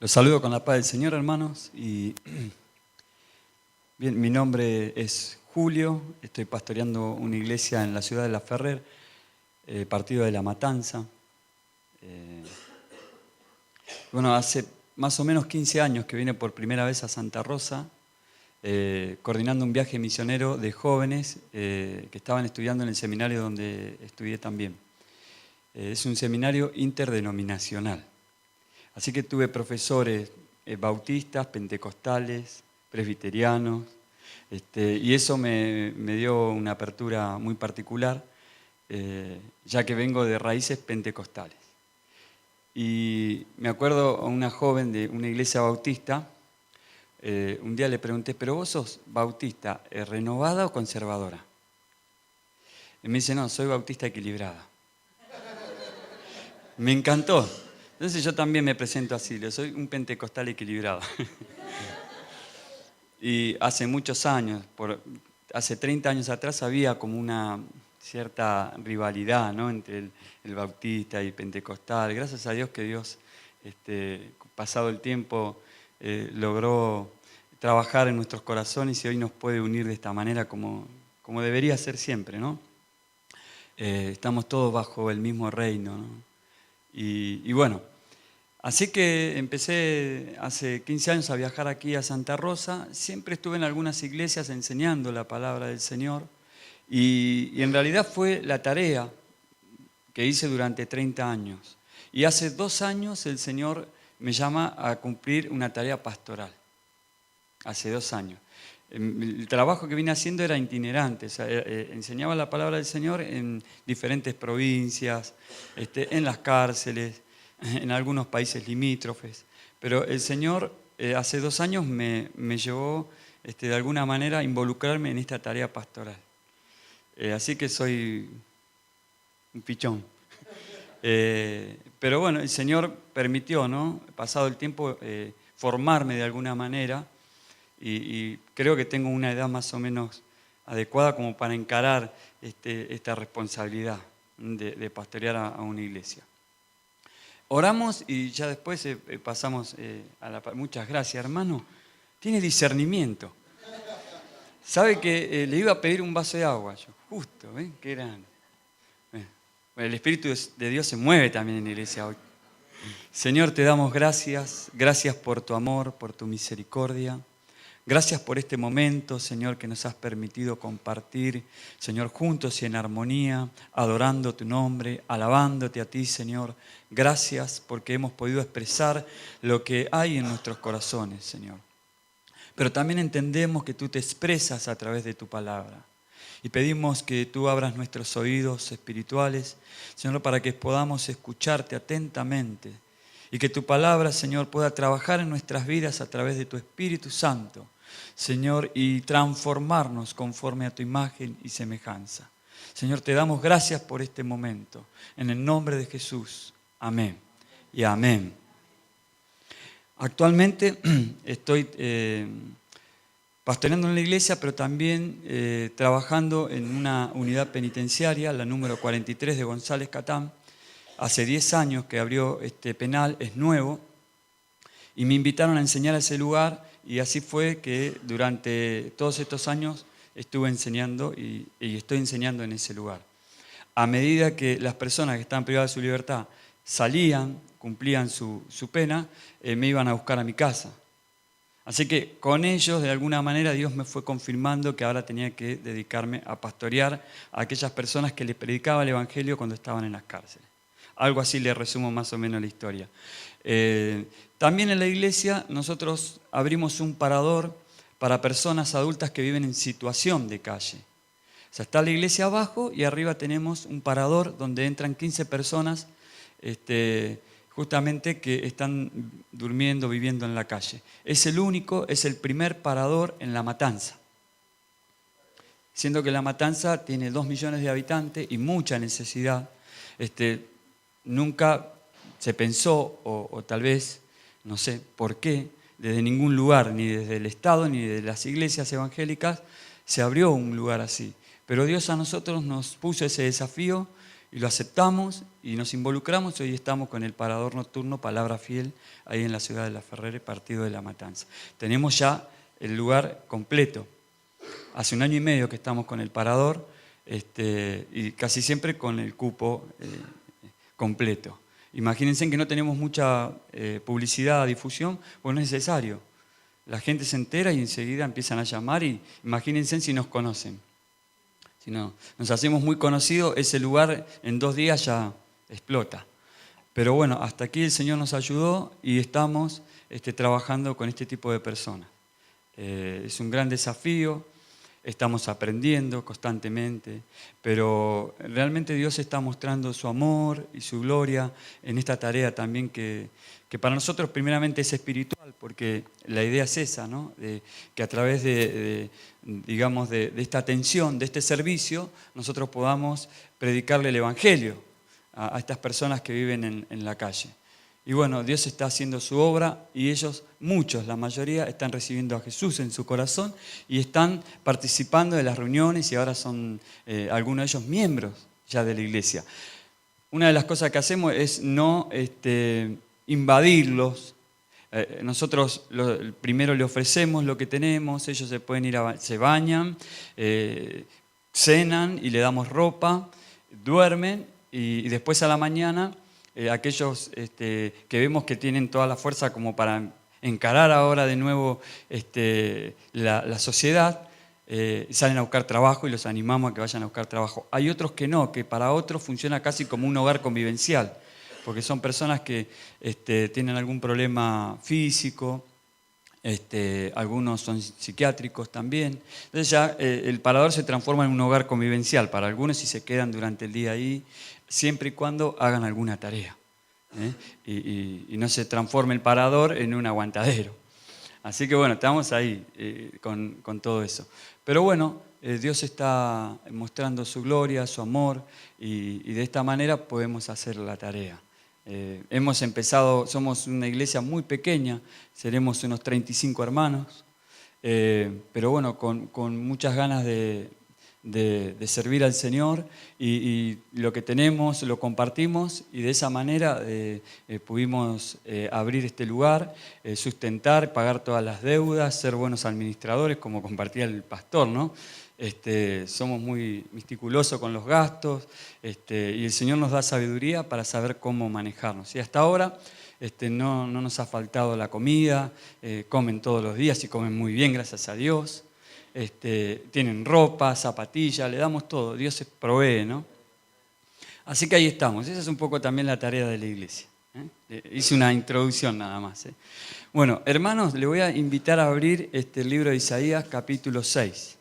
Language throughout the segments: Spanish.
Los saludo con la paz del Señor, hermanos. Y bien, mi nombre es Julio, estoy pastoreando una iglesia en la ciudad de La Ferrer, partido de La Matanza. Bueno, hace más o menos 15 años que vine por primera vez a Santa Rosa, coordinando un viaje misionero de jóvenes que estaban estudiando en el seminario donde estudié también. Es un seminario interdenominacional. Así que tuve profesores bautistas, pentecostales, presbiterianos, y eso me dio una apertura muy particular, ya que vengo de raíces pentecostales. Y me acuerdo a una joven de una iglesia bautista, un día le pregunté, ¿pero vos sos bautista renovada o conservadora? Y me dice, no, soy bautista equilibrada. Me encantó. Entonces yo también me presento así, soy un pentecostal equilibrado. Y hace muchos años, hace 30 años atrás había como una cierta rivalidad, ¿no?, entre el bautista y pentecostal. Gracias a Dios que Dios, pasado el tiempo, logró trabajar en nuestros corazones y hoy nos puede unir de esta manera como debería ser siempre, ¿no? Estamos todos bajo el mismo reino, ¿no? Y bueno, así que empecé hace 15 años a viajar aquí a Santa Rosa. Siempre estuve en algunas iglesias enseñando la palabra del Señor y en realidad fue la tarea que hice durante 30 años. Y hace 2 años el Señor me llama a cumplir una tarea pastoral. Hace 2 años. El trabajo que vine haciendo era itinerante, o sea, enseñaba la palabra del Señor en diferentes provincias, en las cárceles, en algunos países limítrofes. Pero el Señor hace 2 años me llevó de alguna manera a involucrarme en esta tarea pastoral. Así que soy un pichón. Pero bueno, el Señor permitió, ¿no?, pasado el tiempo, formarme de alguna manera. Y creo que tengo una edad más o menos adecuada como para encarar esta responsabilidad de pastorear a una iglesia. Oramos y ya después pasamos a la... Muchas gracias, hermano. Tiene discernimiento. Sabe que le iba a pedir un vaso de agua, yo, justo, ¿ven? Qué grande. El Espíritu de Dios se mueve también en la iglesia hoy. Señor, te damos gracias. Gracias por tu amor, por tu misericordia. Gracias por este momento, Señor, que nos has permitido compartir, Señor, juntos y en armonía, adorando tu nombre, alabándote a ti, Señor. Gracias porque hemos podido expresar lo que hay en nuestros corazones, Señor. Pero también entendemos que tú te expresas a través de tu palabra. Y pedimos que tú abras nuestros oídos espirituales, Señor, para que podamos escucharte atentamente. Y que tu palabra, Señor, pueda trabajar en nuestras vidas a través de tu Espíritu Santo, Señor, y transformarnos conforme a tu imagen y semejanza. Señor, te damos gracias por este momento. En el nombre de Jesús. Amén y amén. Actualmente estoy pastoreando en la iglesia, pero también trabajando en una unidad penitenciaria, la número 43 de González Catán. Hace 10 años que abrió este penal, es nuevo, y me invitaron a enseñar a ese lugar, y así fue que durante todos estos años estuve enseñando y estoy enseñando en ese lugar. A medida que las personas que estaban privadas de su libertad salían, cumplían su pena, me iban a buscar a mi casa. Así que con ellos, de alguna manera, Dios me fue confirmando que ahora tenía que dedicarme a pastorear a aquellas personas que les predicaba el Evangelio cuando estaban en las cárceles. Algo así le resumo más o menos la historia. También en la iglesia nosotros abrimos un parador para personas adultas que viven en situación de calle. O sea, está la iglesia abajo y arriba tenemos un parador donde entran 15 personas justamente que están durmiendo, viviendo en la calle. Es el primer parador en La Matanza. Siendo que La Matanza tiene 2 millones de habitantes y mucha necesidad. Nunca se pensó, o tal vez, no sé por qué, desde ningún lugar, ni desde el Estado, ni de las iglesias evangélicas, se abrió un lugar así. Pero Dios a nosotros nos puso ese desafío y lo aceptamos y nos involucramos. Hoy estamos con el Parador Nocturno Palabra Fiel, ahí en la ciudad de La Ferrere, partido de La Matanza. Tenemos ya el lugar completo. Hace 1 año y medio que estamos con el Parador, y casi siempre con el cupo completo. Imagínense que no tenemos mucha publicidad, difusión, pues no es necesario. La gente se entera y enseguida empiezan a llamar y imagínense si nos conocen. Si no, nos hacemos muy conocidos, ese lugar en 2 días ya explota. Pero bueno, hasta aquí el Señor nos ayudó y estamos trabajando con este tipo de personas. Es un gran desafío, estamos aprendiendo constantemente, pero realmente Dios está mostrando su amor y su gloria en esta tarea también que para nosotros primeramente es espiritual, porque la idea es esa, ¿no? Que a través digamos, de esta atención, de este servicio, nosotros podamos predicarle el Evangelio a estas personas que viven en la calle. Y bueno, Dios está haciendo su obra y ellos, muchos, la mayoría, están recibiendo a Jesús en su corazón y están participando de las reuniones y ahora son algunos de ellos miembros ya de la iglesia. Una de las cosas que hacemos es no invadirlos. Nosotros primero le ofrecemos lo que tenemos, ellos se pueden ir, se bañan, cenan y le damos ropa, duermen y después a la mañana aquellos que vemos que tienen toda la fuerza como para encarar ahora de nuevo la sociedad, salen a buscar trabajo y los animamos a que vayan a buscar trabajo. Hay otros que no, que para otros funciona casi como un hogar convivencial, porque son personas que tienen algún problema físico, algunos son psiquiátricos también. Entonces ya el Parador se transforma en un hogar convivencial para algunos y se quedan durante el día ahí, siempre y cuando hagan alguna tarea. Y no se transforme el Parador en un aguantadero. Así que bueno, estamos ahí con todo eso. Pero bueno, Dios está mostrando su gloria, su amor, y de esta manera podemos hacer la tarea. Hemos empezado, somos una iglesia muy pequeña, seremos unos 35 hermanos, pero bueno, con muchas ganas de servir al Señor y lo que tenemos lo compartimos y de esa manera pudimos abrir este lugar, sustentar, pagar todas las deudas, ser buenos administradores, como compartía el pastor, ¿no? Somos muy meticulosos con los gastos y el Señor nos da sabiduría para saber cómo manejarnos. Y hasta ahora no nos ha faltado la comida, comen todos los días y comen muy bien, gracias a Dios. Tienen ropa, zapatillas, le damos todo, Dios se provee, ¿no? Así que ahí estamos, esa es un poco también la tarea de la iglesia. Hice una introducción nada más. Bueno, hermanos, le voy a invitar a abrir el libro de Isaías, capítulo 6.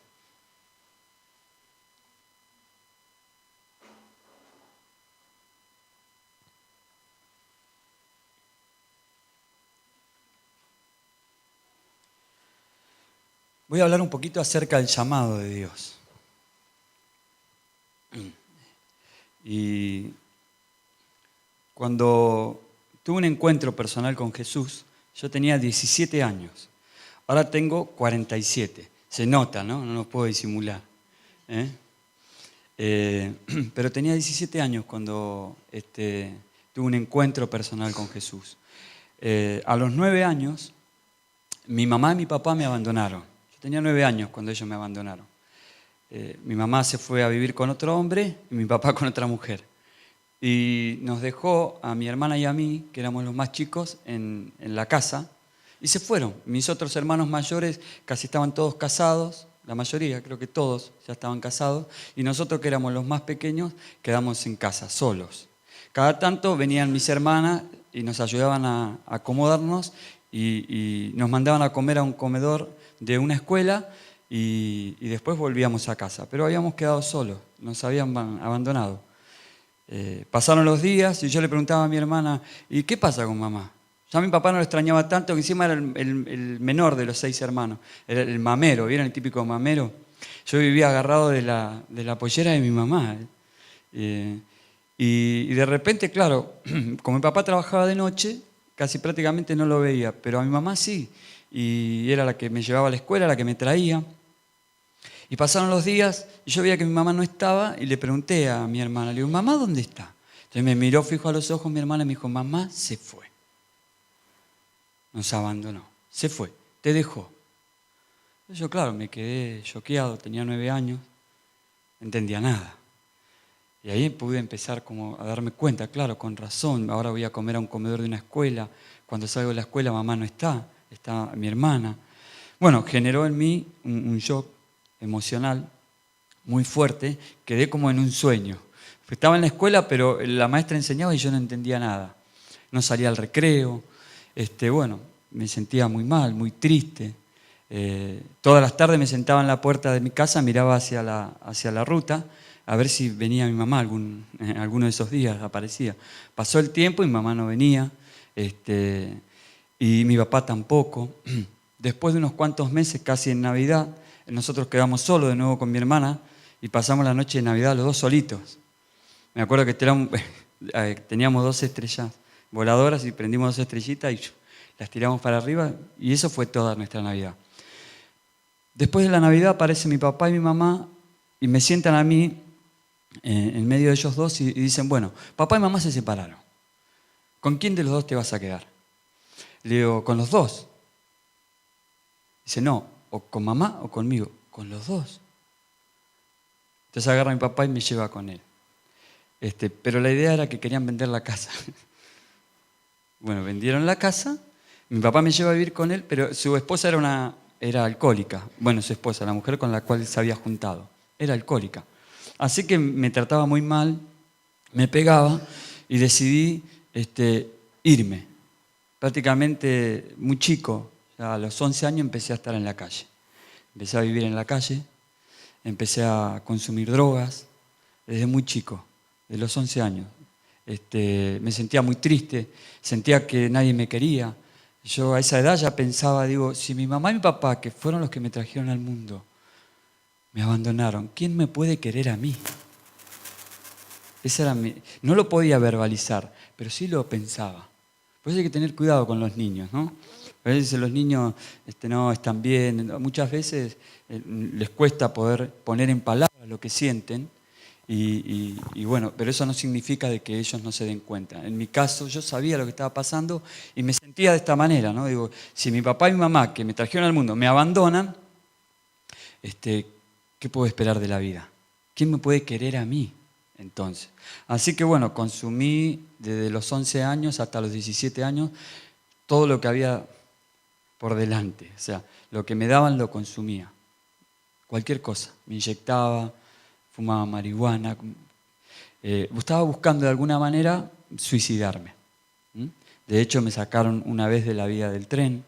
Voy a hablar un poquito acerca del llamado de Dios. Y cuando tuve un encuentro personal con Jesús, yo tenía 17 años. Ahora tengo 47. Se nota, ¿no? No lo puedo disimular. Pero tenía 17 años cuando tuve un encuentro personal con Jesús. A los 9 años, mi mamá y mi papá me abandonaron. Tenía 9 años cuando ellos me abandonaron. Mi mamá se fue a vivir con otro hombre y mi papá con otra mujer. Y nos dejó a mi hermana y a mí, que éramos los más chicos, en la casa, y se fueron. Mis otros hermanos mayores casi estaban todos casados, la mayoría, creo que todos ya estaban casados, y nosotros que éramos los más pequeños quedamos en casa, solos. Cada tanto venían mis hermanas y nos ayudaban a acomodarnos y nos mandaban a comer a un comedor de una escuela y después volvíamos a casa. Pero habíamos quedado solos, nos habían abandonado. Pasaron los días y yo le preguntaba a mi hermana, ¿y qué pasa con mamá? Ya mi papá no lo extrañaba tanto, que encima era el menor de los 6 hermanos, era el mamero, ¿vieron el típico mamero? Yo vivía agarrado de la pollera de mi mamá. Y de repente, claro, como mi papá trabajaba de noche, casi prácticamente no lo veía, pero a mi mamá sí. Y era la que me llevaba a la escuela, la que me traía. Y pasaron los días y yo veía que mi mamá no estaba y le pregunté a mi hermana, le digo, ¿mamá dónde está? Entonces me miró fijo a los ojos mi hermana y me dijo, mamá se fue. Nos abandonó, se fue, te dejó. Yo, claro, me quedé choqueado, tenía 9 años, no entendía nada. Y ahí pude empezar como a darme cuenta, claro, con razón, ahora voy a comer a un comedor de una escuela, cuando salgo de la escuela mamá no está, está mi hermana. Bueno, generó en mí un shock emocional muy fuerte, quedé como en un sueño. Estaba en la escuela, pero la maestra enseñaba y yo no entendía nada. No salía al recreo, bueno, me sentía muy mal, muy triste. Todas las tardes me sentaba en la puerta de mi casa, miraba hacia la ruta, a ver si venía mi mamá alguno de esos días, aparecía. Pasó el tiempo y mi mamá no venía, y mi papá tampoco. Después de unos cuantos meses, casi en Navidad, nosotros quedamos solos de nuevo con mi hermana y pasamos la noche de Navidad los dos solitos. Me acuerdo que teníamos 2 estrellas voladoras y prendimos 2 estrellitas y las tiramos para arriba y eso fue toda nuestra Navidad. Después de la Navidad aparece mi papá y mi mamá y me sientan a mí en medio de ellos dos y dicen, bueno, papá y mamá se separaron. ¿Con quién de los dos te vas a quedar? Le digo, con los dos. Dice, no, o con mamá o conmigo. Con los dos. Entonces agarra a mi papá y me lleva con él. Pero la idea era que querían vender la casa. Bueno, vendieron la casa, mi papá me lleva a vivir con él, pero su esposa era alcohólica. Bueno, su esposa, la mujer con la cual se había juntado, era alcohólica. Así que me trataba muy mal, me pegaba y decidí irme. Prácticamente muy chico, ya a los 11 años empecé a estar en la calle. Empecé a vivir en la calle, empecé a consumir drogas desde muy chico, de los 11 años. Me sentía muy triste, sentía que nadie me quería. Yo a esa edad ya pensaba, digo, si mi mamá y mi papá, que fueron los que me trajeron al mundo, me abandonaron, ¿quién me puede querer a mí? No lo podía verbalizar, pero sí lo pensaba. Por eso hay que tener cuidado con los niños, ¿no? A veces los niños no están bien, muchas veces les cuesta poder poner en palabras lo que sienten. Y bueno, pero eso no significa de que ellos no se den cuenta. En mi caso, yo sabía lo que estaba pasando y me sentía de esta manera, ¿no? Digo, si mi papá y mi mamá, que me trajeron al mundo, me abandonan, ¿qué puedo esperar de la vida? ¿Quién me puede querer a mí, entonces? Así que bueno, consumí desde los 11 años hasta los 17 años todo lo que había por delante. O sea, lo que me daban lo consumía. Cualquier cosa, me inyectaba, fumaba marihuana, estaba buscando de alguna manera suicidarme. De hecho, me sacaron una vez de la vía del tren,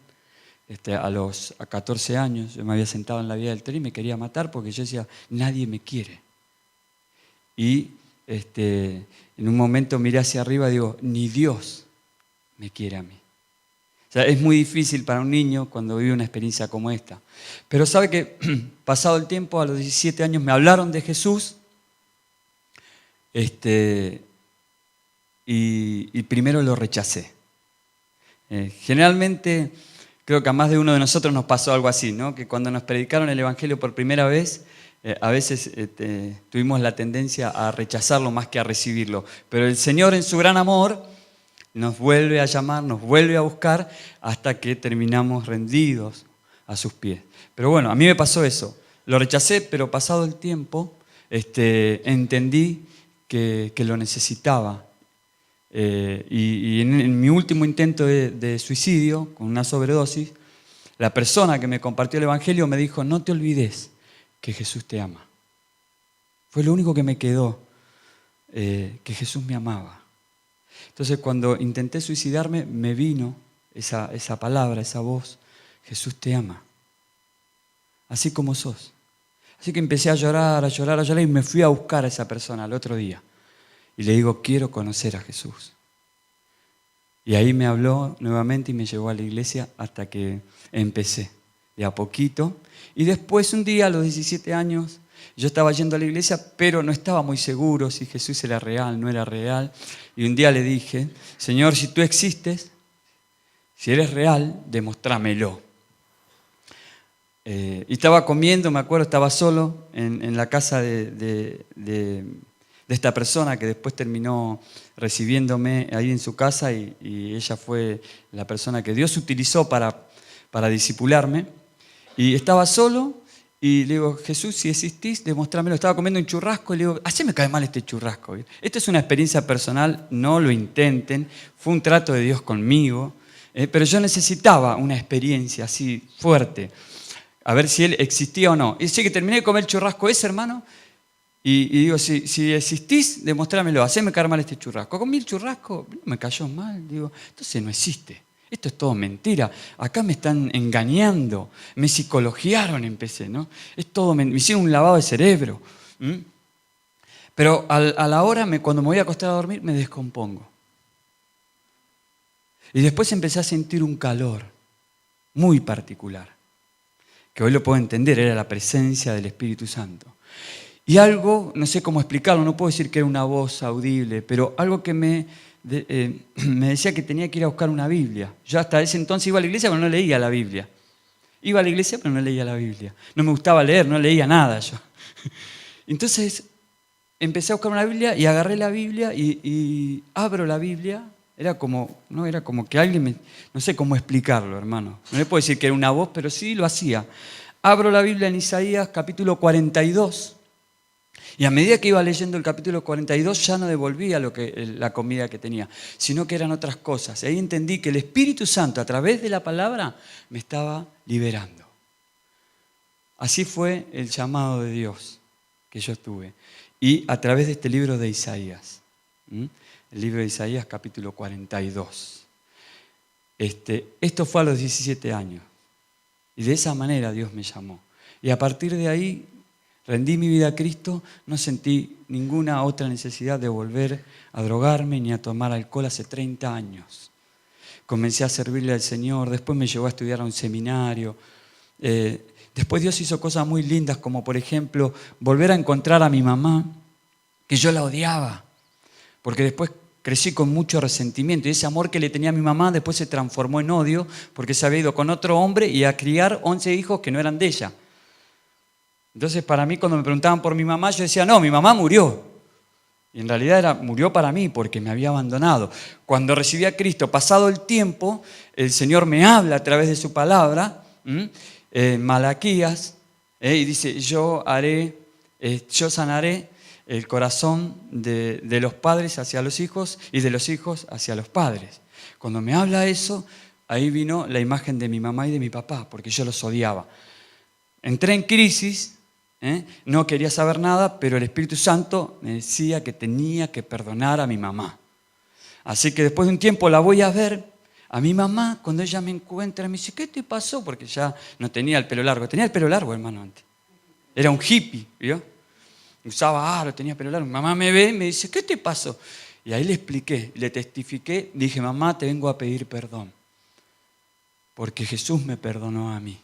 a 14 años, yo me había sentado en la vía del tren y me quería matar porque yo decía, nadie me quiere. Y en un momento miré hacia arriba y digo, ni Dios me quiere a mí. O sea, es muy difícil para un niño cuando vive una experiencia como esta. Pero sabe que pasado el tiempo, a los 17 años me hablaron de Jesús y primero lo rechacé. Generalmente creo que a más de uno de nosotros nos pasó algo así, ¿no? Que cuando nos predicaron el Evangelio por primera vez, a veces tuvimos la tendencia a rechazarlo más que a recibirlo. Pero el Señor en su gran amor nos vuelve a llamar, nos vuelve a buscar hasta que terminamos rendidos a sus pies. Pero bueno, a mí me pasó eso. Lo rechacé, pero pasado el tiempo entendí que lo necesitaba. Y en mi último intento de suicidio, con una sobredosis, la persona que me compartió el Evangelio me dijo, no te olvides que Jesús te ama. Fue lo único que me quedó, que Jesús me amaba. Entonces cuando intenté suicidarme, me vino esa palabra, esa voz, Jesús te ama, así como sos. Así que empecé a llorar y me fui a buscar a esa persona al otro día. Y le digo, quiero conocer a Jesús. Y ahí me habló nuevamente y me llevó a la iglesia hasta que empecé, de a poquito. Y después un día, a los 17 años, yo estaba yendo a la iglesia, pero no estaba muy seguro si Jesús era real, no era real. Y un día le dije, Señor, si tú existes, si eres real, demostrámelo. Y estaba comiendo, me acuerdo, estaba solo en la casa de esta persona que después terminó recibiéndome ahí en su casa y ella fue la persona que Dios utilizó para discipularme. Y estaba solo y le digo, Jesús, si existís, demostrámelo. Estaba comiendo un churrasco y le digo, así me cae mal este churrasco. Esta es una experiencia personal, no lo intenten, fue un trato de Dios conmigo, pero yo necesitaba una experiencia así fuerte, a ver si Él existía o no. Y sí que terminé de comer el churrasco ese, hermano, y digo, si existís, demostrámelo, haceme caer mal este churrasco. Comí el churrasco, no me cayó mal, digo, entonces no existe. Esto es todo mentira. Acá me están engañando, me psicologiaron, empecé, ¿no? Es todo, me hicieron un lavado de cerebro. Pero a la hora, cuando me voy a acostar a dormir, me descompongo. Y después empecé a sentir un calor muy particular, que hoy lo puedo entender, era la presencia del Espíritu Santo. Y algo, no sé cómo explicarlo, no puedo decir que era una voz audible, pero algo que me decía que tenía que ir a buscar una Biblia. Yo hasta ese entonces iba a la iglesia, pero no leía la Biblia. Iba a la iglesia, pero no leía la Biblia. No me gustaba leer, no leía nada yo. Entonces empecé a buscar una Biblia y agarré la Biblia y abro la Biblia. Era como que alguien no sé cómo explicarlo, hermano. No le puedo decir que era una voz, pero sí lo hacía. Abro la Biblia en Isaías capítulo 42. Y a medida que iba leyendo el capítulo 42 ya no devolvía la comida que tenía, sino que eran otras cosas. Y ahí entendí que el Espíritu Santo a través de la palabra me estaba liberando. Así fue el llamado de Dios que yo tuve. Y a través de este libro de Isaías, el libro de Isaías capítulo 42. Esto fue a los 17 años. Y de esa manera Dios me llamó. Y a partir de ahí rendí mi vida a Cristo, no sentí ninguna otra necesidad de volver a drogarme ni a tomar alcohol hace 30 años. Comencé a servirle al Señor, después me llevó a estudiar a un seminario. Después Dios hizo cosas muy lindas, como por ejemplo, volver a encontrar a mi mamá, que yo la odiaba, porque después crecí con mucho resentimiento y ese amor que le tenía a mi mamá después se transformó en odio, porque se había ido con otro hombre y a criar 11 hijos que no eran de ella. Entonces, para mí, cuando me preguntaban por mi mamá, yo decía, no, mi mamá murió. Y en realidad murió para mí porque me había abandonado. Cuando recibí a Cristo, pasado el tiempo, el Señor me habla a través de su palabra, Malaquías, y dice, yo sanaré el corazón de los padres hacia los hijos y de los hijos hacia los padres. Cuando me habla eso, ahí vino la imagen de mi mamá y de mi papá, porque yo los odiaba. Entré en crisis. No quería saber nada, pero el Espíritu Santo me decía que tenía que perdonar a mi mamá. Así que después de un tiempo la voy a ver a mi mamá. Cuando ella me encuentra, me dice, ¿qué te pasó? Porque ya no tenía el pelo largo. Tenía el pelo largo, hermano, antes. Era un hippie, ¿vio? Usaba aro, tenía pelo largo. Mi mamá me ve y me dice, ¿qué te pasó? Y ahí le expliqué, le testifiqué. Dije, mamá, te vengo a pedir perdón. Porque Jesús me perdonó a mí.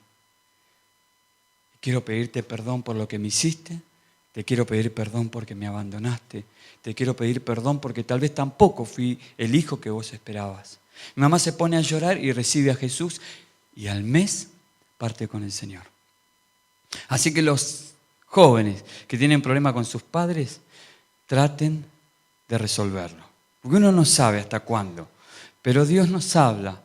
Quiero pedirte perdón por lo que me hiciste, te quiero pedir perdón porque me abandonaste, te quiero pedir perdón porque tal vez tampoco fui el hijo que vos esperabas. Mi mamá se pone a llorar y recibe a Jesús y al mes parte con el Señor. Así que los jóvenes que tienen problemas con sus padres, traten de resolverlo. Porque uno no sabe hasta cuándo, pero Dios nos habla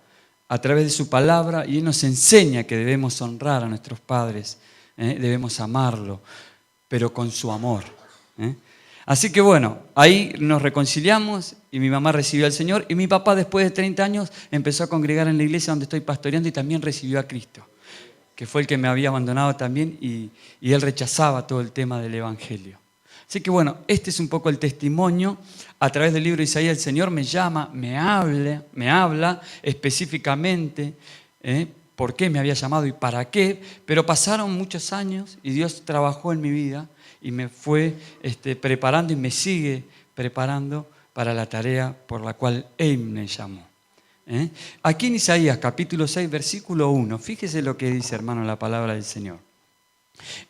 a través de su palabra y Él nos enseña que debemos honrar a nuestros padres. Debemos amarlo, pero con su amor. Así que bueno, ahí nos reconciliamos y mi mamá recibió al Señor y mi papá después de 30 años empezó a congregar en la iglesia donde estoy pastoreando y también recibió a Cristo, que fue el que me había abandonado también y él rechazaba todo el tema del Evangelio. Así que bueno, este es un poco el testimonio. A través del libro de Isaías el Señor me llama, me habla específicamente, por qué me había llamado y para qué, pero pasaron muchos años y Dios trabajó en mi vida y me fue preparando y me sigue preparando para la tarea por la cual Él me llamó. Aquí en Isaías capítulo 6, versículo 1, fíjese lo que dice, hermano, la palabra del Señor.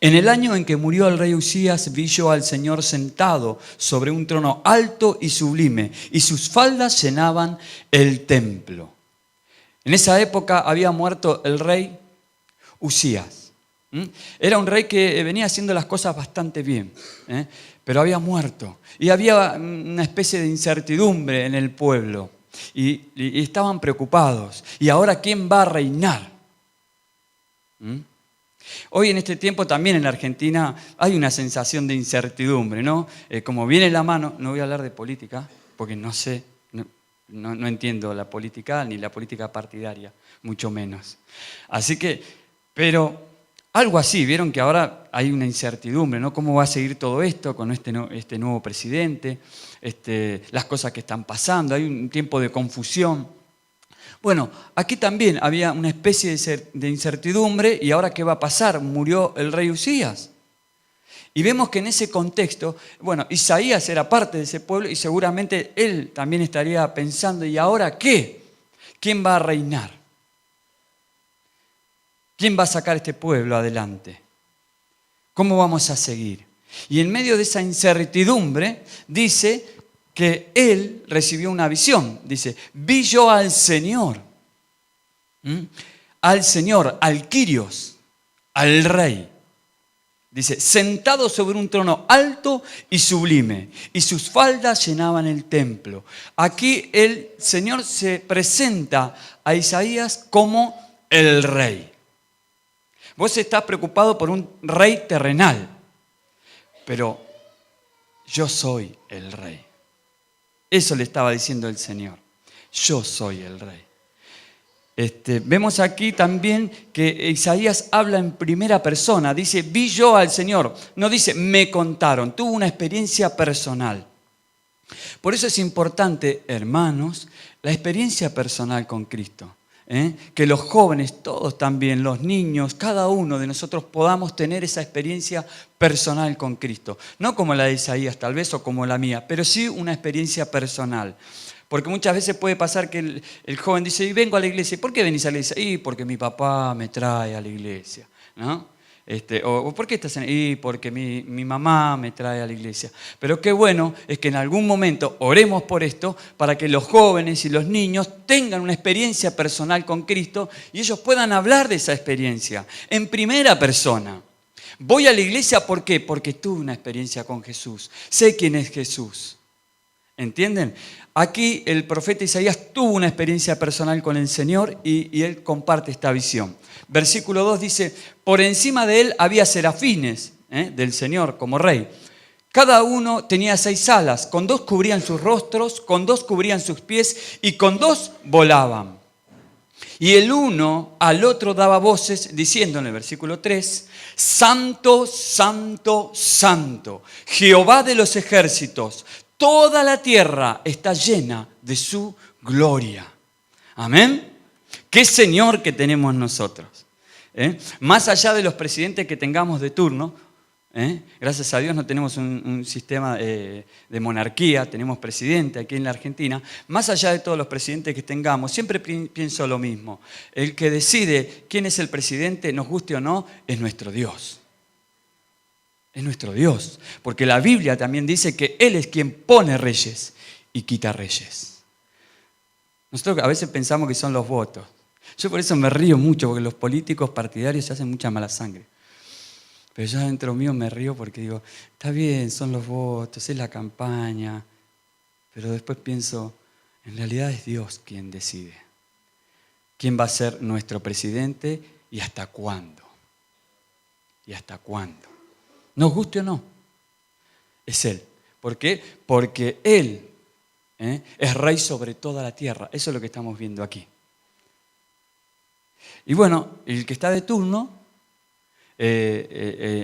En el año en que murió el rey Usías, vi yo al Señor sentado sobre un trono alto y sublime, y sus faldas llenaban el templo. En esa época había muerto el rey Usías. ¿Mm? Era un rey que venía haciendo las cosas bastante bien, pero había muerto. Y había una especie de incertidumbre en el pueblo. Y estaban preocupados. ¿Y ahora quién va a reinar? ¿Mm? Hoy en este tiempo también en la Argentina hay una sensación de incertidumbre, ¿no? Como viene la mano, no voy a hablar de política, porque no sé, no entiendo la política ni la política partidaria, mucho menos. Así que, pero algo así, vieron que ahora hay una incertidumbre, ¿no? ¿Cómo va a seguir todo esto con este nuevo presidente? Las cosas que están pasando, hay un tiempo de confusión. Bueno, aquí también había una especie de incertidumbre y ahora ¿qué va a pasar? Murió el rey Usías. Y vemos que en ese contexto, bueno, Isaías era parte de ese pueblo y seguramente él también estaría pensando, ¿y ahora qué? ¿Quién va a reinar? ¿Quién va a sacar este pueblo adelante? ¿Cómo vamos a seguir? Y en medio de esa incertidumbre dice que él recibió una visión. Dice, vi yo al Señor, al Señor, al Kyrios, al Rey. Dice, sentado sobre un trono alto y sublime, y sus faldas llenaban el templo. Aquí el Señor se presenta a Isaías como el Rey. Vos estás preocupado por un rey terrenal, pero yo soy el Rey. Eso le estaba diciendo el Señor. Yo soy el Rey. Vemos aquí también que Isaías habla en primera persona. Dice, vi yo al Señor. No dice, me contaron. Tuvo una experiencia personal. Por eso es importante, hermanos, la experiencia personal con Cristo. Que los jóvenes, todos también, los niños, cada uno de nosotros podamos tener esa experiencia personal con Cristo. No como la de Isaías tal vez o como la mía, pero sí una experiencia personal. Porque muchas veces puede pasar que el joven dice, y vengo a la iglesia. ¿Por qué venís a la iglesia? Y porque mi papá me trae a la iglesia, ¿no? O ¿por qué estás en? Y porque mi mamá me trae a la iglesia. Pero qué bueno es que en algún momento oremos por esto para que los jóvenes y los niños tengan una experiencia personal con Cristo y ellos puedan hablar de esa experiencia en primera persona. Voy a la iglesia, ¿por qué? Porque tuve una experiencia con Jesús. Sé quién es Jesús. ¿Entienden? Aquí el profeta Isaías tuvo una experiencia personal con el Señor y él comparte esta visión. Versículo 2 dice, por encima de él había serafines del Señor como rey. Cada uno tenía 6 alas, con 2 cubrían sus rostros, con 2 cubrían sus pies y con 2 volaban. Y el uno al otro daba voces diciendo en el versículo 3, Santo, Santo, Santo, Jehová de los ejércitos, toda la tierra está llena de su gloria. Amén. Qué Señor que tenemos nosotros. Más allá de los presidentes que tengamos de turno, gracias a Dios no tenemos un sistema de monarquía, tenemos presidente aquí en la Argentina. Más allá de todos los presidentes que tengamos, siempre pienso lo mismo. El que decide quién es el presidente, nos guste o no, es nuestro Dios. Es nuestro Dios, porque la Biblia también dice que Él es quien pone reyes y quita reyes. Nosotros a veces pensamos que son los votos. Yo por eso me río mucho, porque los políticos partidarios se hacen mucha mala sangre. Pero yo dentro mío me río porque digo, está bien, son los votos, es la campaña. Pero después pienso, en realidad es Dios quien decide. ¿Quién va a ser nuestro presidente y hasta cuándo? ¿Y hasta cuándo? Nos guste o no, es Él. ¿Por qué? Porque Él es rey sobre toda la tierra. Eso es lo que estamos viendo aquí. Y bueno, el que está de turno,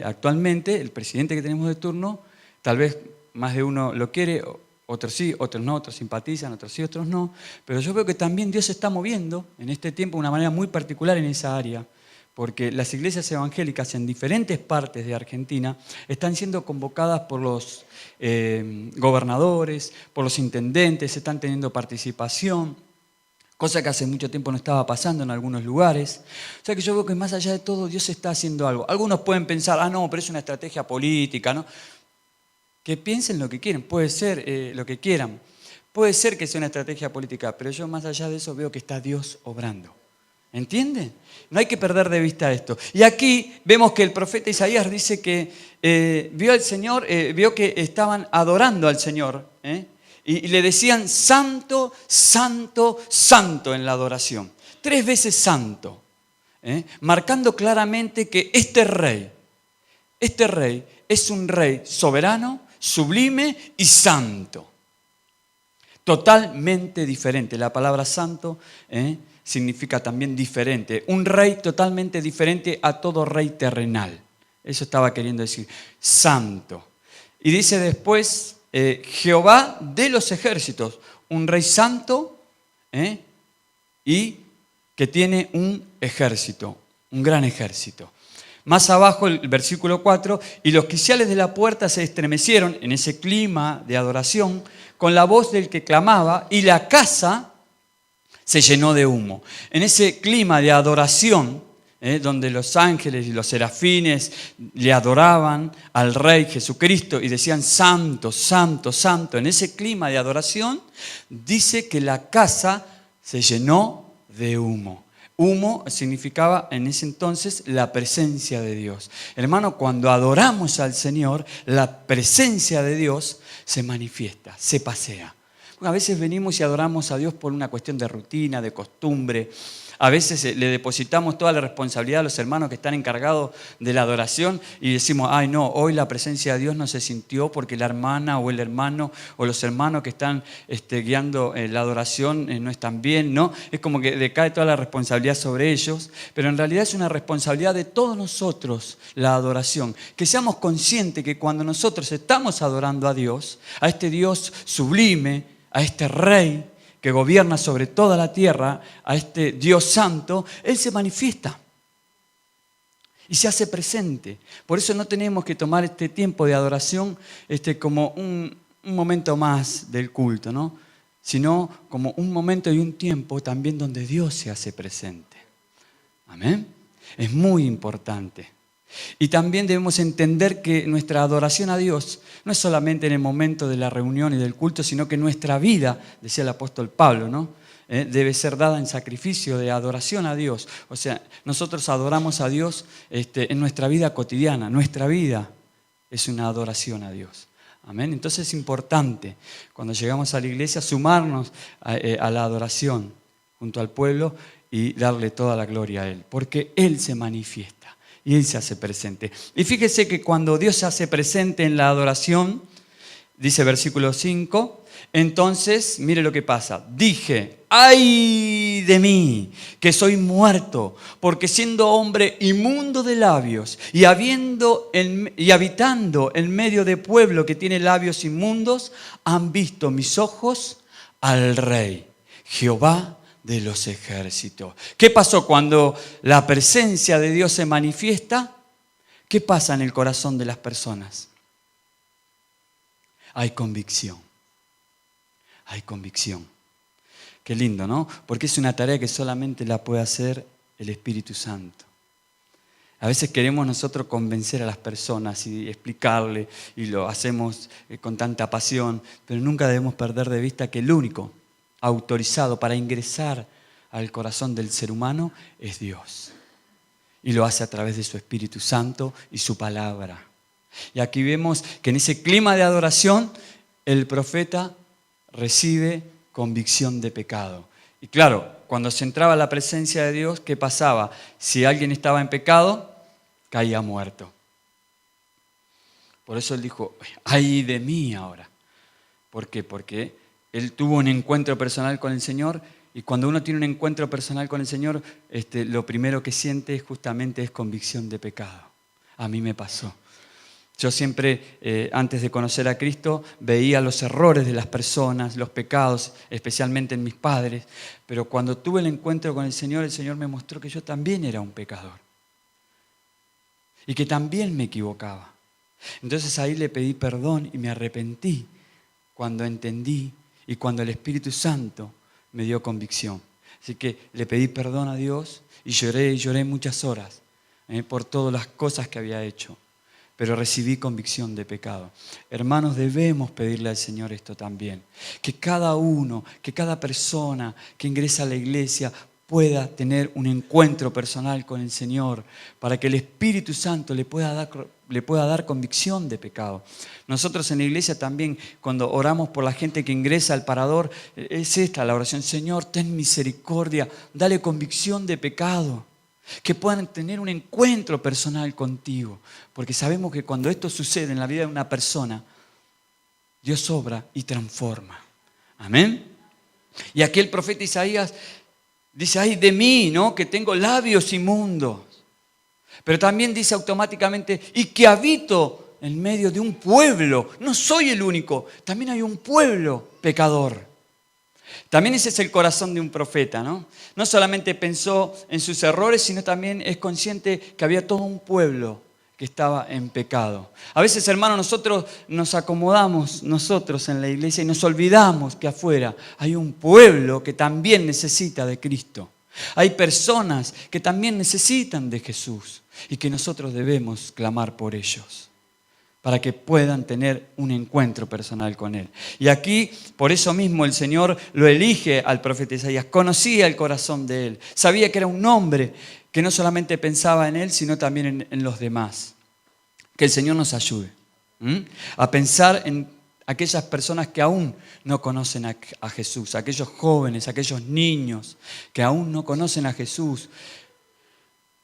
actualmente, el presidente que tenemos de turno, tal vez más de uno lo quiere, otros sí, otros no, otros simpatizan, otros sí, otros no. Pero yo veo que también Dios se está moviendo en este tiempo de una manera muy particular en esa área. Porque las iglesias evangélicas en diferentes partes de Argentina están siendo convocadas por los gobernadores, por los intendentes, están teniendo participación, cosa que hace mucho tiempo no estaba pasando en algunos lugares. O sea que yo veo que más allá de todo Dios está haciendo algo. Algunos pueden pensar, no, pero es una estrategia política, ¿no? Que piensen lo que quieren, puede ser lo que quieran. Puede ser que sea una estrategia política, pero yo más allá de eso veo que está Dios obrando. ¿Entienden? No hay que perder de vista esto. Y aquí vemos que el profeta Isaías dice que vio al Señor, vio que estaban adorando al Señor, y le decían santo, santo, santo en la adoración. 3 veces santo, marcando claramente que este rey es un rey soberano, sublime y santo. Totalmente diferente. La palabra santo significa también diferente. Un rey totalmente diferente a todo rey terrenal. Eso estaba queriendo decir. Santo. Y dice después, Jehová de los ejércitos. Un rey santo y que tiene un ejército, un gran ejército. Más abajo, el versículo 4, y los quiciales de la puerta se estremecieron en ese clima de adoración con la voz del que clamaba, y la casa se llenó de humo. En ese clima de adoración, donde los ángeles y los serafines le adoraban al Rey Jesucristo y decían santo, santo, santo, en ese clima de adoración, dice que la casa se llenó de humo. Humo significaba en ese entonces la presencia de Dios. Hermano, cuando adoramos al Señor, la presencia de Dios se manifiesta, se pasea. A veces venimos y adoramos a Dios por una cuestión de rutina, de costumbre. A veces le depositamos toda la responsabilidad a los hermanos que están encargados de la adoración y decimos, ay no, hoy la presencia de Dios no se sintió porque la hermana o el hermano o los hermanos que están guiando la adoración no están bien, ¿no? Es como que decae toda la responsabilidad sobre ellos, pero en realidad es una responsabilidad de todos nosotros la adoración. Que seamos conscientes que cuando nosotros estamos adorando a Dios, a este Dios sublime, a este Rey que gobierna sobre toda la tierra, a este Dios santo, Él se manifiesta y se hace presente. Por eso no tenemos que tomar este tiempo de adoración como un momento más del culto, ¿no? Sino como un momento y un tiempo también donde Dios se hace presente. Amén. Es muy importante. Y también debemos entender que nuestra adoración a Dios no es solamente en el momento de la reunión y del culto, sino que nuestra vida, decía el apóstol Pablo, ¿no? Debe ser dada en sacrificio de adoración a Dios. O sea, nosotros adoramos a Dios en nuestra vida cotidiana. Nuestra vida es una adoración a Dios. Amén. Entonces es importante cuando llegamos a la iglesia sumarnos a la adoración junto al pueblo y darle toda la gloria a Él, porque Él se manifiesta. Y Él se hace presente. Y fíjese que cuando Dios se hace presente en la adoración, dice versículo 5, entonces, mire lo que pasa. Dije, ¡ay de mí, que soy muerto! Porque siendo hombre inmundo de labios y habitando en medio de pueblo que tiene labios inmundos, han visto mis ojos al Rey, Jehová de los ejércitos. ¿Qué pasó cuando la presencia de Dios se manifiesta? ¿Qué pasa en el corazón de las personas? Hay convicción. Hay convicción. Qué lindo, ¿no? Porque es una tarea que solamente la puede hacer el Espíritu Santo. A veces queremos nosotros convencer a las personas y explicarle, y lo hacemos con tanta pasión, pero nunca debemos perder de vista que el único autorizado para ingresar al corazón del ser humano es Dios. Y lo hace a través de su Espíritu Santo y su palabra. Y aquí vemos que en ese clima de adoración el profeta recibe convicción de pecado. Y claro, cuando se entraba a la presencia de Dios, ¿qué pasaba? Si alguien estaba en pecado, caía muerto. Por eso él dijo, ¡ay de mí ahora! ¿Por qué? Porque él tuvo un encuentro personal con el Señor, y cuando uno tiene un encuentro personal con el Señor, lo primero que siente justamente es convicción de pecado. A mí me pasó. Yo siempre, antes de conocer a Cristo, veía los errores de las personas, los pecados, especialmente en mis padres, pero cuando tuve el encuentro con el Señor me mostró que yo también era un pecador y que también me equivocaba. Entonces ahí le pedí perdón y me arrepentí cuando entendí y cuando el Espíritu Santo me dio convicción. Así que le pedí perdón a Dios y lloré muchas horas por todas las cosas que había hecho. Pero recibí convicción de pecado. Hermanos, debemos pedirle al Señor esto también. Que cada uno, que cada persona que ingresa a la iglesia pueda tener un encuentro personal con el Señor, para que el Espíritu Santo le pueda dar convicción de pecado. Nosotros en la iglesia también, cuando oramos por la gente que ingresa al parador, es esta la oración: Señor, ten misericordia, dale convicción de pecado, que puedan tener un encuentro personal contigo, porque sabemos que cuando esto sucede en la vida de una persona, Dios obra y transforma. Amén. Y aquí el profeta Isaías dice: ay de mí, ¿no?, que tengo labios inmundos. Pero también dice automáticamente: y que habito en medio de un pueblo. No soy el único, también hay un pueblo pecador. También ese es el corazón de un profeta, ¿no? No solamente pensó en sus errores, sino también es consciente que había todo un pueblo que estaba en pecado. A veces, hermanos, nosotros nos acomodamos en la iglesia y nos olvidamos que afuera hay un pueblo que también necesita de Cristo. Hay personas que también necesitan de Jesús y que nosotros debemos clamar por ellos, para que puedan tener un encuentro personal con Él. Y aquí, por eso mismo, el Señor lo elige al profeta Isaías. Conocía el corazón de Él. Sabía que era un hombre que no solamente pensaba en Él, sino también en los demás. Que el Señor nos ayude a pensar en aquellas personas que aún no conocen a Jesús, aquellos jóvenes, aquellos niños que aún no conocen a Jesús.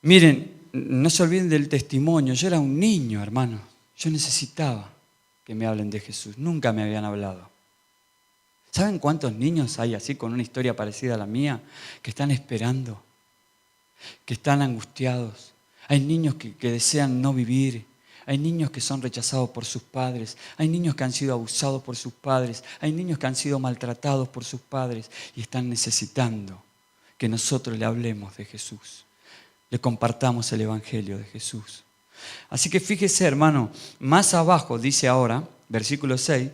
Miren, no se olviden del testimonio. Yo era un niño, hermano. Yo necesitaba que me hablen de Jesús. Nunca me habían hablado. ¿Saben cuántos niños hay así con una historia parecida a la mía que están esperando, que están angustiados? Hay niños que desean no vivir. Hay niños que son rechazados por sus padres. Hay niños que han sido abusados por sus padres. Hay niños que han sido maltratados por sus padres y están necesitando que nosotros le hablemos de Jesús. Le compartamos el Evangelio de Jesús. Así que fíjese, hermano, más abajo dice ahora, versículo 6,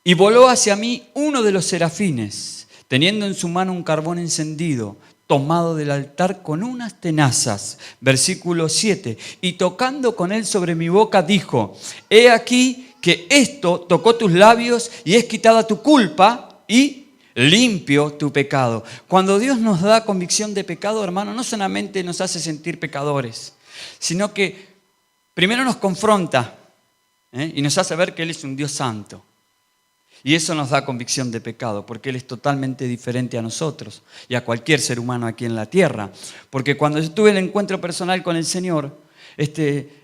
y voló hacia mí uno de los serafines, teniendo en su mano un carbón encendido, tomado del altar con unas tenazas. Versículo 7, y tocando con él sobre mi boca dijo: he aquí que esto tocó tus labios y es quitada tu culpa y limpio tu pecado. Cuando Dios nos da convicción de pecado, hermano, no solamente nos hace sentir pecadores, sino que primero nos confronta y nos hace ver que Él es un Dios santo. Y eso nos da convicción de pecado, porque Él es totalmente diferente a nosotros y a cualquier ser humano aquí en la tierra. Porque cuando yo tuve el encuentro personal con el Señor,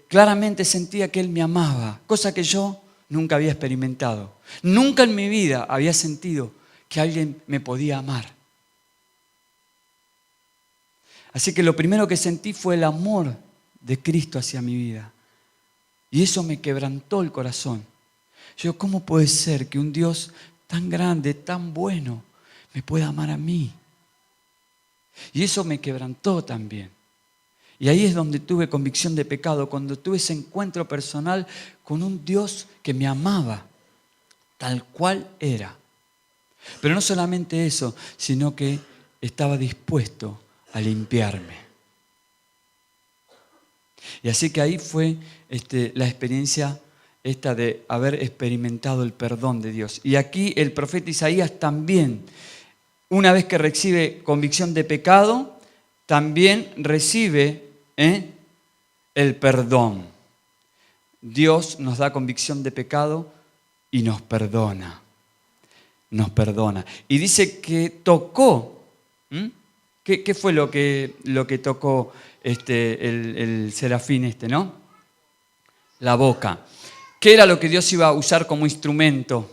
claramente sentía que Él me amaba, cosa que yo nunca había experimentado. Nunca en mi vida había sentido que alguien me podía amar. Así que lo primero que sentí fue el amor de Cristo hacia mi vida. Y eso me quebrantó el corazón. Yo, ¿cómo puede ser que un Dios tan grande, tan bueno, me pueda amar a mí? Y eso me quebrantó también. Y ahí es donde tuve convicción de pecado, cuando tuve ese encuentro personal con un Dios que me amaba, tal cual era. Pero no solamente eso, sino que estaba dispuesto a limpiarme. Y así que ahí fue la experiencia esta de haber experimentado el perdón de Dios. Y aquí el profeta Isaías también, una vez que recibe convicción de pecado, también recibe el perdón. Dios nos da convicción de pecado y nos perdona. Nos perdona. Y dice que tocó. ¿Qué fue lo que tocó el serafín no? La boca. ¿Qué era lo que Dios iba a usar como instrumento?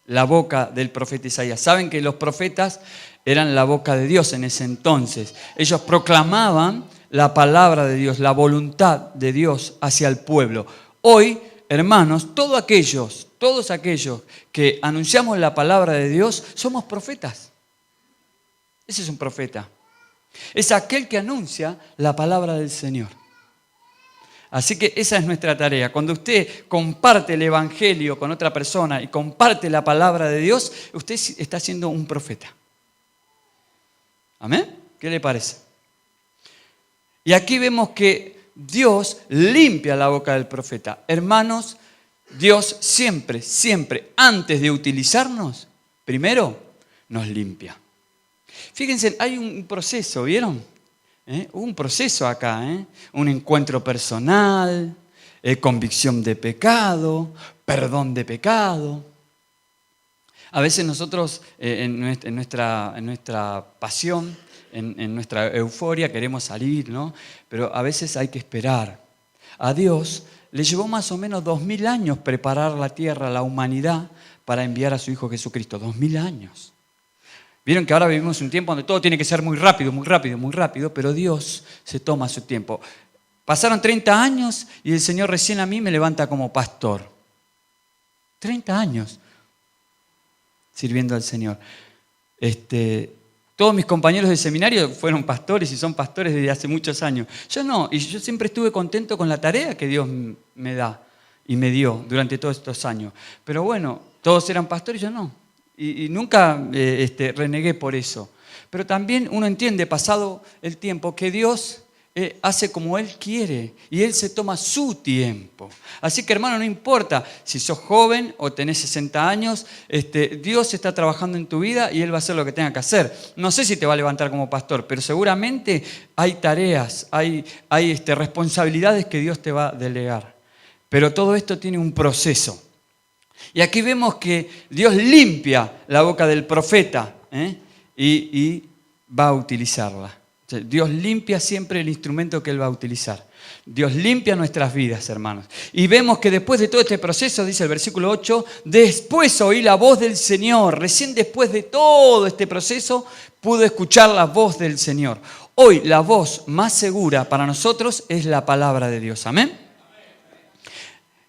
La boca del profeta Isaías. Saben que los profetas eran la boca de Dios en ese entonces. Ellos proclamaban la palabra de Dios, la voluntad de Dios hacia el pueblo. Hoy, hermanos, todos aquellos que anunciamos la palabra de Dios, somos profetas. Ese es un profeta. Es aquel que anuncia la palabra del Señor. Así que esa es nuestra tarea. Cuando usted comparte el Evangelio con otra persona y comparte la palabra de Dios, usted está siendo un profeta. ¿Amén? ¿Qué le parece? Y aquí vemos que Dios limpia la boca del profeta. Hermanos, Dios siempre, siempre, antes de utilizarnos, primero nos limpia. Fíjense, hay un proceso, ¿vieron? Hubo un proceso acá, un encuentro personal, convicción de pecado, perdón de pecado. A veces nosotros en nuestra pasión, en nuestra euforia queremos salir, ¿no? Pero a veces hay que esperar. A Dios le llevó más o menos 2000 años preparar la tierra, la humanidad, para enviar a su Hijo Jesucristo. 2000 años. Vieron que ahora vivimos un tiempo donde todo tiene que ser muy rápido, muy rápido, muy rápido, pero Dios se toma su tiempo. Pasaron 30 años y el Señor recién a mí me levanta como pastor. 30 años sirviendo al Señor. Todos mis compañeros de seminario fueron pastores y son pastores desde hace muchos años. Yo no, y yo siempre estuve contento con la tarea que Dios me da y me dio durante todos estos años. Pero bueno, todos eran pastores y yo no. Y nunca renegué por eso. Pero también uno entiende, pasado el tiempo, que Dios hace como Él quiere y Él se toma su tiempo. Así que, hermano, no importa si sos joven o tenés 60 años, Dios está trabajando en tu vida y Él va a hacer lo que tenga que hacer. No sé si te va a levantar como pastor, pero seguramente hay tareas, hay responsabilidades que Dios te va a delegar. Pero todo esto tiene un proceso. Y aquí vemos que Dios limpia la boca del profeta y va a utilizarla. Dios limpia siempre el instrumento que Él va a utilizar. Dios limpia nuestras vidas, hermanos. Y vemos que después de todo este proceso, dice el versículo 8, después oí la voz del Señor. Recién después de todo este proceso, pude escuchar la voz del Señor. Hoy la voz más segura para nosotros es la palabra de Dios. Amén.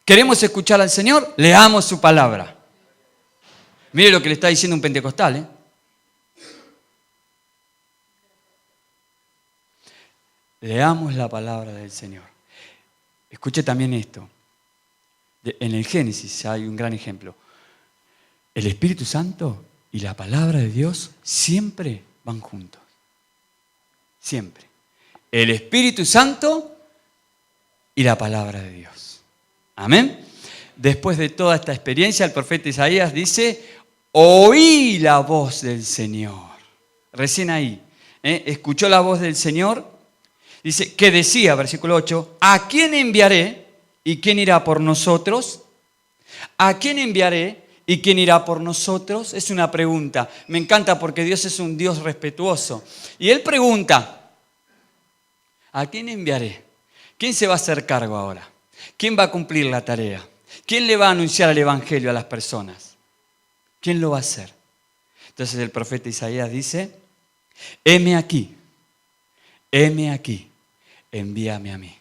¿Queremos escuchar al Señor? Leamos su palabra. Mire lo que le está diciendo un pentecostal, Leamos la palabra del Señor. Escuche también esto. En el Génesis hay un gran ejemplo. El Espíritu Santo y la palabra de Dios siempre van juntos. Siempre. El Espíritu Santo y la palabra de Dios. Amén. Después de toda esta experiencia, el profeta Isaías dice, oí la voz del Señor. Recién ahí. Escuchó la voz del Señor. Dice, que decía, versículo 8, ¿a quién enviaré y quién irá por nosotros? ¿A quién enviaré y quién irá por nosotros? Es una pregunta. Me encanta porque Dios es un Dios respetuoso. Y Él pregunta, ¿a quién enviaré? ¿Quién se va a hacer cargo ahora? ¿Quién va a cumplir la tarea? ¿Quién le va a anunciar el Evangelio a las personas? ¿Quién lo va a hacer? Entonces el profeta Isaías dice, heme aquí, envíame a mí.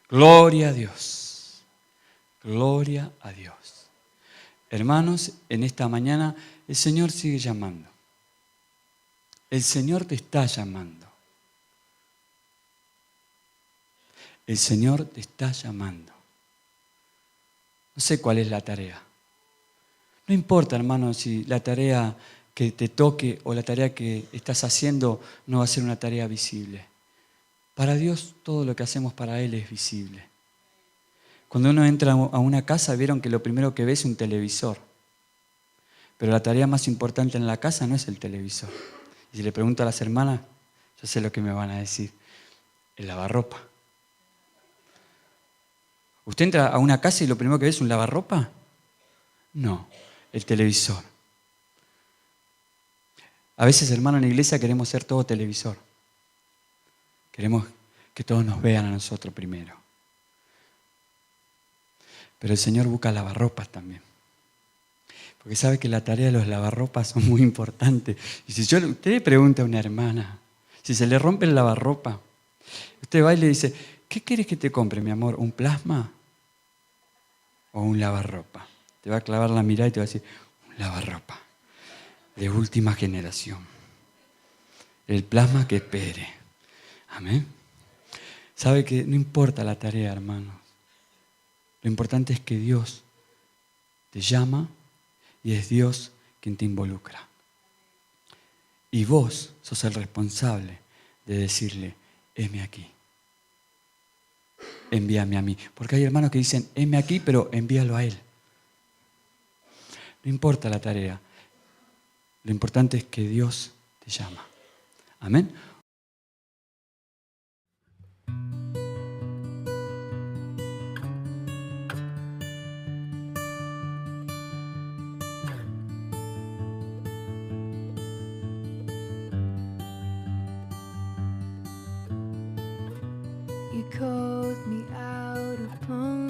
Gloria a Dios, gloria a Dios. Hermanos, en esta mañana el Señor sigue llamando. El Señor te está llamando. El Señor te está llamando. No sé cuál es la tarea. No importa, hermano, si la tarea que te toque o la tarea que estás haciendo no va a ser una tarea visible. Para Dios todo lo que hacemos para Él es visible. Cuando uno entra a una casa, vieron que lo primero que ve es un televisor. Pero la tarea más importante en la casa no es el televisor. Y si le pregunto a las hermanas, yo sé lo que me van a decir. El lavarropa. ¿Usted entra a una casa y lo primero que ve es un lavarropa? No, el televisor. A veces, hermano, en la iglesia queremos ser todo televisor. Queremos que todos nos vean a nosotros primero. Pero el Señor busca lavarropas también. Porque sabe que la tarea de los lavarropas son muy importantes. Y si usted le pregunta a una hermana, si se le rompe el lavarropa, usted va y le dice, ¿qué quieres que te compre, mi amor? ¿Un plasma o un lavarropa? Te va a clavar la mirada y te va a decir, un lavarropa de última generación. El plasma que espere. Amén. Sabe que no importa la tarea, hermanos. Lo importante es que Dios te llama y es Dios quien te involucra. Y vos sos el responsable de decirle, heme aquí. Envíame a mí. Porque hay hermanos que dicen, heme aquí, pero envíalo a Él. No importa la tarea. Lo importante es que Dios te llama. Amén. You called me out upon